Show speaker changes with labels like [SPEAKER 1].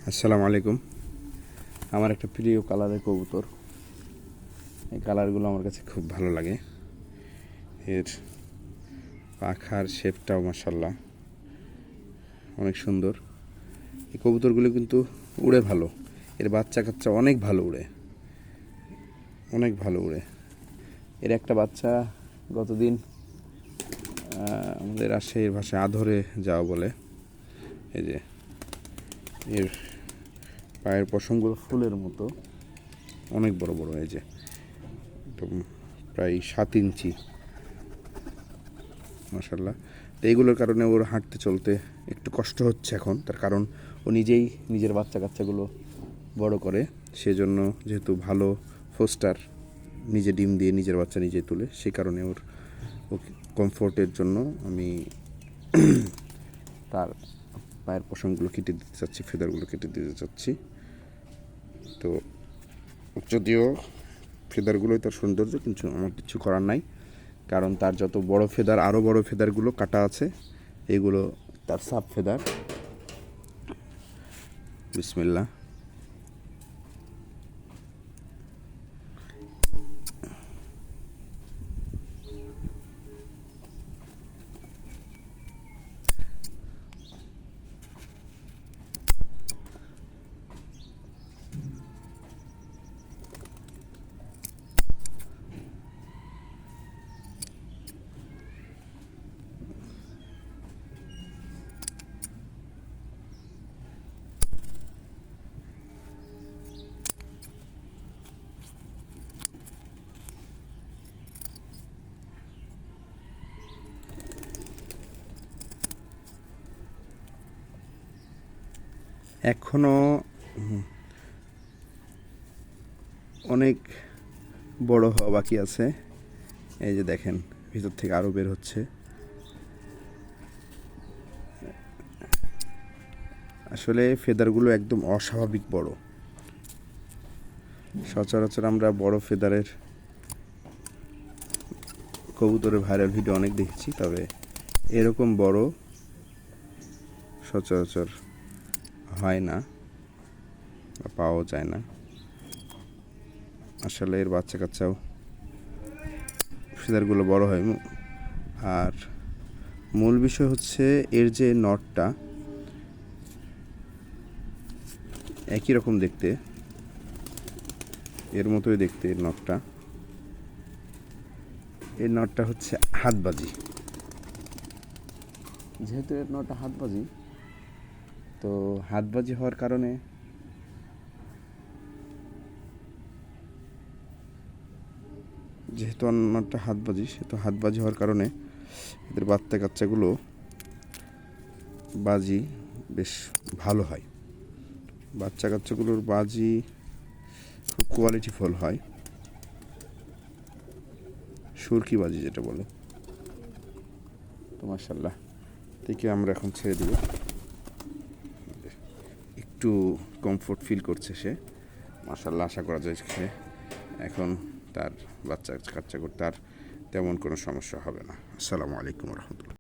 [SPEAKER 1] আসসালামু আলাইকুম। আমার একটা প্রিয় কালারের কবুতর। এই কালারগুলো আমার কাছে খুব ভালো লাগে। এর পাখার শেপটাও মাশাআল্লাহ অনেক সুন্দর। এই কবুতরগুলো কিন্তু উড়ে ভালো। এর বাচ্চা কাচ্চা অনেক ভালো উড়ে, অনেক ভালো উড়ে। এর একটা বাচ্চা গতদিন আমাদের রাজশাহীর ভাষায় আধরে যাওয়া বলে। এই যে এর পায়ের পশমগুলো ফুলের মতো অনেক বড় বড়, এই যে একদম প্রায় 7 ইঞ্চি মাশাআল্লাহ। তো এইগুলোর কারণে ওর হাঁটতে চলতে একটু কষ্ট হচ্ছে এখন, তার কারণ ও নিজেই নিজের বাচ্চা কাচ্চাগুলো বড় করে। সেজন্য যেহেতু ভালো ফোস্টার, নিজে ডিম দিয়ে নিজের বাচ্চা নিজে তুলে, সেই কারণে ওর কমফোর্টের জন্য আমি তার পায়ের পশমগুলো কেটে দিতে চাচ্ছি, ফেদারগুলো কেটে দিতে চাচ্ছি। তো যদিও ফেদারগুলোই তার সৌন্দর্য, কিন্তু আমার কিছু করার নাই, কারণ তার যত বড় ফেদার, আরও বড় ফেদারগুলো কাটা আছে, এগুলো তার সাব ফেদার। বিসমিল্লাহ। এখনও অনেক বড় হওয়া বাকি আছে। এই যে দেখেন, ভিতর থেকে আরও বের হচ্ছে। আসলে ফেদারগুলো একদম অস্বাভাবিক বড়। সচরাচর আমরা বড় ফেদারের কবুতরের ভাইরাল ভিডিও অনেক দেখেছি, তবে এরকম বড় সচরাচর হয় না বা পাওয়া যায় না। আসলে এর বাচ্চা কাচ্চাও ফেদারগুলো বড় হয়। আর মূল বিষয় হচ্ছে এর যে নটটা একই রকম দেখতে, এর মতোই দেখতে এর নটটা। এর নটটা হচ্ছে হাতবাজি। যেহেতু এর নটটা হাতবাজি, তো হাতবাজি হওয়ার কারণে যেহেতু নটটা হাতবাজি, সেহেতু হাতবাজি হওয়ার কারণে এদের বাচ্চা কাচ্চাগুলো বাজি বেশ ভালো হয়। বাচ্চা কাচ্চাগুলোর বাজি খুব কোয়ালিটিফুল হয়, সুরকি বাজি যেটা বলে। তো মাশাআল্লাহ, থেকে আমরা এখন ছেড়ে দিব। একটু কমফোর্ট ফিল করছে সে, মাশাআল্লাহ। আশা করা যায় সে এখন তার বাচ্চা কাচ্চা করতে আর তেমন কোনো সমস্যা হবে না। আসসালামু আলাইকুম রহমতুল্লাহ।